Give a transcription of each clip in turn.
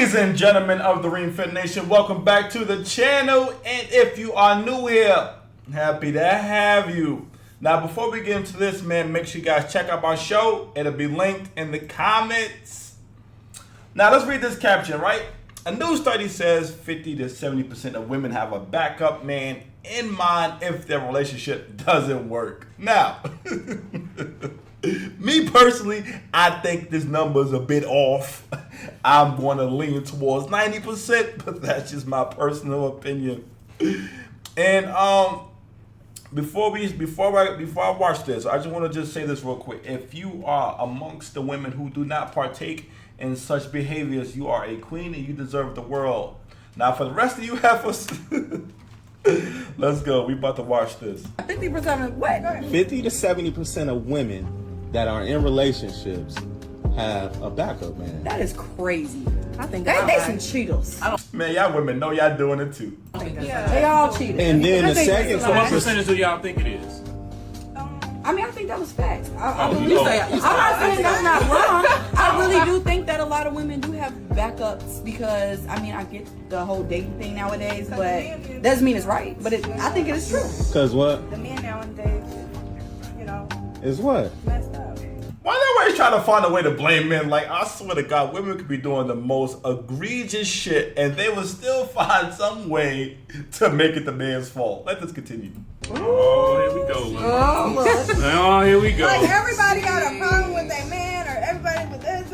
Ladies and gentlemen of the Ring Fit Nation, welcome back to the channel. And if you are new here, happy to have you. Now, before we get into this, man, make sure you guys check out my show. It'll be linked in the comments. Now, let's read this caption, right? A new study says 50 to 70% of women have a backup man in mind if their relationship doesn't work. Now, me personally, I think this number is a bit off. I'm going to lean towards 90%, but that's just my personal opinion. And before I watch this, I just want to just say this real quick. If you are amongst the women who do not partake in such behaviors, you are a queen and you deserve the world. Now, for the rest of you heifers, let's go. We about to watch this. 50% of what? 50 to 70% of women that are in relationships have a backup man. That is crazy. I think They some cheaters. Man, y'all women know y'all doing it too. They all cheated. And then the second So what percentage do y'all think it is? I mean, I think that was facts. I'm You say not saying that's not wrong. I really do think that a lot of women do have backups because, I mean, I get the whole dating thing nowadays, but doesn't mean it's right. But I think it is true. Because what? The men nowadays, you know, Is what? messed up. Why they always trying to find a way to blame men? Like, I swear to God, women could be doing the most egregious shit and they will still find some way to make it the man's fault. Let this continue. Oh, here we go. Oh, look. Oh, here we go. Like everybody got a problem with their man, or everybody with this,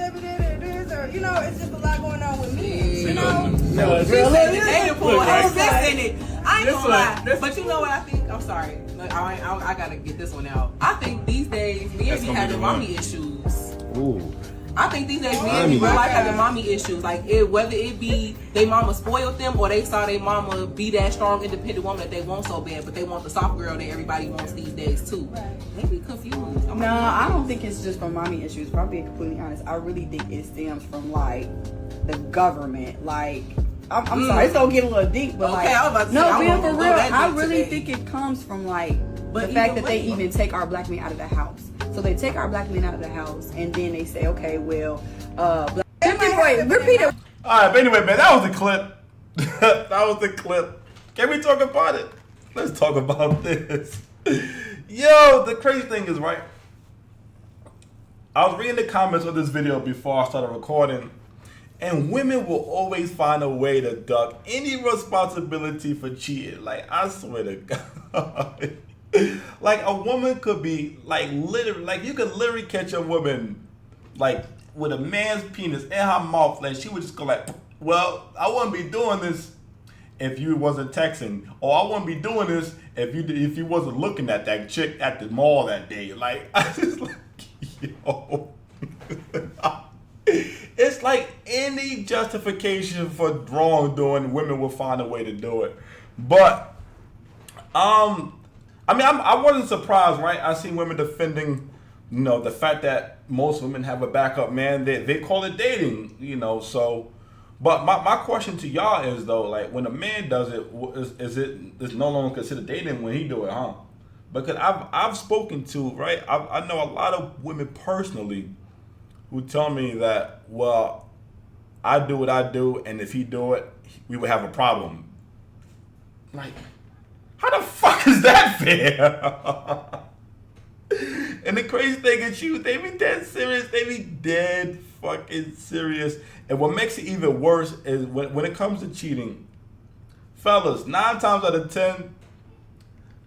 or you know, it's just a lot going on with me. You know, No, it's real. Dating pool Look, has right. sex in it. I ain't This gonna lie. one- But you know what I think? I'm sorry. Look, I gotta get this one out. I think these days men That's be gonna be having the one. mommy issues. Ooh. I think these days men Mommy. be real life having mommy issues. Like whether it be they mama spoiled them or they saw their mama be that strong, independent woman that they want so bad, but they want the soft girl that everybody wants these days too. They be confused. No, I don't think it's just from mommy issues. If I'm being completely honest, I really think it stems from like the government. Like, I'm sorry, it's gonna get a little deep, but Okay, I was about to say, I no, being won't for go real, that I deep really today. think it comes from like But the fact either that they way- even take our black men out of the house. So they take our black men out of the house, and then they say, okay, well, repeat it. All right, but anyway, man, that was the clip. That was the clip. Can we talk about it? Let's talk about this. Yo, the crazy thing is, right? I was reading the comments of this video before I started recording, and women will always find a way to duck any responsibility for cheating. Like, I swear to God. Like, a woman could be, like, literally, like, you could literally catch a woman, like, with a man's penis in her mouth, and she would just go like, well, I wouldn't be doing this if you wasn't texting, or I wouldn't be doing this if you wasn't looking at that chick at the mall that day. Like, I just like, yo. It's like any justification for wrongdoing, women will find a way to do it. But, I mean, I wasn't surprised, right? I seen women defending, you know, the fact that most women have a backup man. They call it dating, you know, so. But my question to y'all is, though, like, when a man does it, is no longer considered dating when he do it, huh? Because I've spoken to, right? I know a lot of women personally who tell me that, well, I do what I do, and if he do it, we would have a problem. Like, how the fuck is that fair? And the crazy thing is, they be dead serious. They be dead fucking serious. And what makes it even worse is when it comes to cheating, fellas, 9 times out of 10,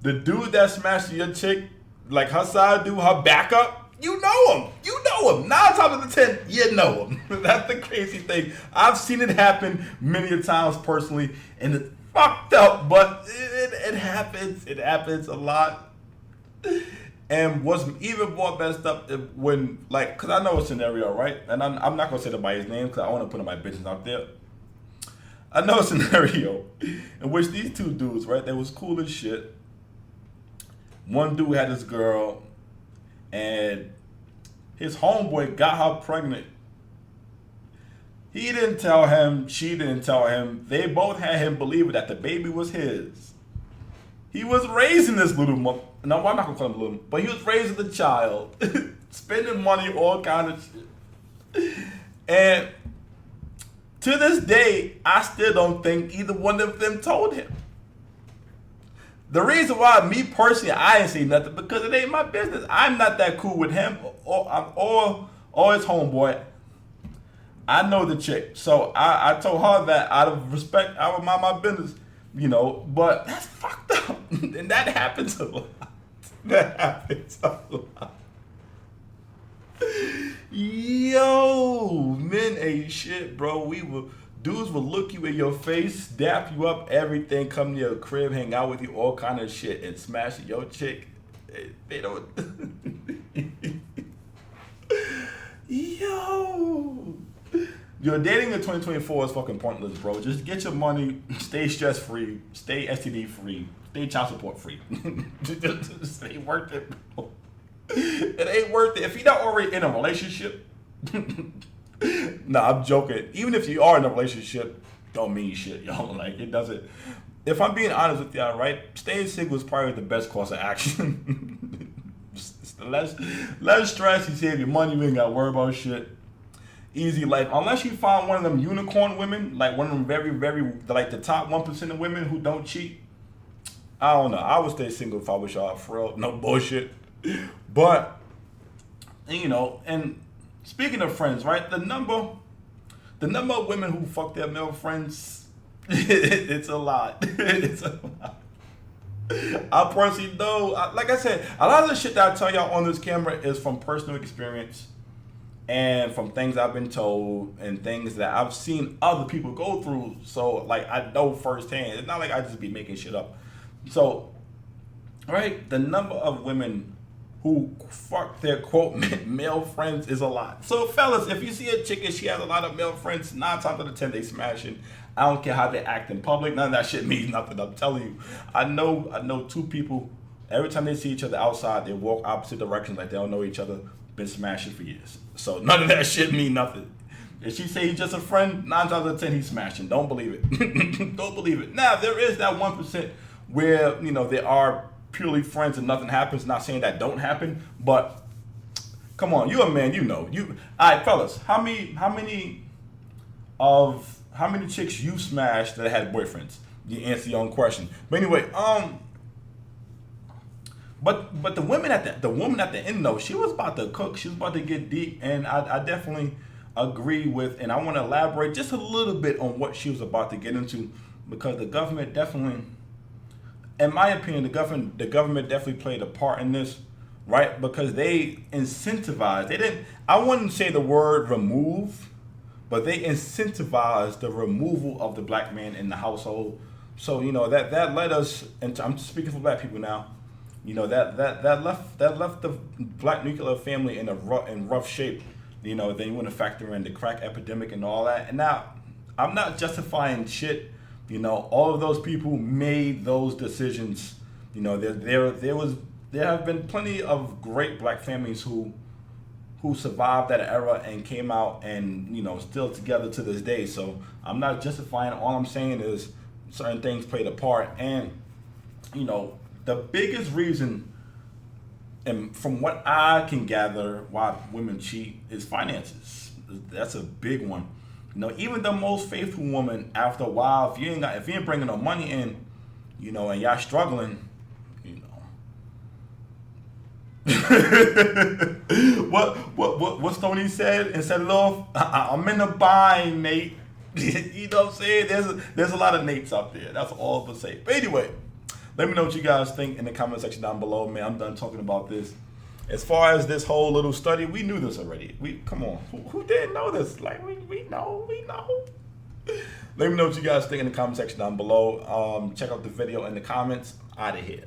the dude that smashed your chick, like her side dude, her backup, you know him. You know him. 9 times out of 10, you know him. That's the crazy thing. I've seen it happen many a times personally, and it's fucked up, but it happens. It happens a lot. And what's even more messed up when, like, because I know a scenario, right? And I'm not going to say nobody's name because I want to put my business out there. I know a scenario in which these two dudes, right, they was cool as shit. One dude had this girl, and his homeboy got her pregnant. He didn't tell him, she didn't tell him. They both had him believing that the baby was his. He was raising this little no, I'm not gonna call him little, but he was raising the child, spending money, all kind of shit. And To this day, I still don't think either one of them told him. The reason why, me personally, I ain't say nothing because it ain't my business. I'm not that cool with him or his homeboy. I know the chick, so I told her that out of respect, I would mind my business, you know. But that's fucked up, and that happens a lot. That happens a lot. Yo, men ain't shit, bro. Dudes will look you in your face, dap you up, everything, come to your crib, hang out with you, all kind of shit, and smash your chick. They don't. Yo, dating in 2024 is fucking pointless, bro. Just get your money, stay stress free, stay STD free, stay child support free. It ain't worth it, bro. It ain't worth it. If you're not already in a relationship, nah, I'm joking. Even if you are in a relationship, don't mean shit, yo. Like, it doesn't. If I'm being honest with y'all, right? Staying single is probably the best course of action. less stress. You save your money. You ain't got to worry about shit. Easy life. Unless you find one of them unicorn women, like one of them very, very, like the top 1% of women who don't cheat. I don't know. I would stay single if I was y'all, for real. No bullshit. But, you know, and speaking of friends, right? The number of women who fuck their male friends, it's a lot. It's a lot. I personally know, like I said, a lot of the shit that I tell y'all on this camera is from personal experience and from things I've been told and things that I've seen other people go through. So, like, I know firsthand. It's not like I just be making shit up. So, right, the number of women who fuck their, quote, male friends is a lot. So, fellas, if you see a chick and she has a lot of male friends, 9 times out of 10 they smashing. I don't care how they act in public. None of that shit means nothing. I'm telling you. I know 2 people, every time they see each other outside, they walk opposite directions like they don't know each other, been smashing for years. So none of that shit mean nothing. If she say he's just a friend, 9 times out of 10 he's smashing. Don't believe it. Don't believe it. Now, there is that 1% where, you know, they are purely friends and nothing happens. Not saying that don't happen, but come on, you a man, you know. All right, fellas, how many chicks you smashed that had boyfriends? You answer your own question. But anyway, but the woman at the end though, she was about to cook. She was about to get deep, and I definitely agree with, and I want to elaborate just a little bit on what she was about to get into, because the government definitely, in my opinion, the government definitely played a part in this, right? Because they incentivized. They didn't. I wouldn't say the word remove, but they incentivized the removal of the black man in the household. So, you know, that led us, and I'm speaking for black people now. You know, that left the black nuclear family in rough shape. You know, then you want to factor in the crack epidemic and all that. And now, I'm not justifying shit. You know, all of those people made those decisions. You know, there have been plenty of great black families who survived that era and came out and, you know, still together to this day. So I'm not justifying. All I'm saying is certain things played a part. And, you know, the biggest reason, and from what I can gather, why women cheat is finances. That's a big one. You know, even the most faithful woman, after a while, if you ain't bringing no money in, you know, and y'all struggling, you know. What Stoney said and set it off? I'm in the bind, Nate. You know what I'm saying? There's a lot of Nates out there. That's all I'm gonna say. But anyway, let me know what you guys think in the comment section down below. Man, I'm done talking about this. As far as this whole little study, we knew this already. Come on, who didn't know this? Like we know. Let me know what you guys think in the comment section down below. Check out the video in the comments. Out of here.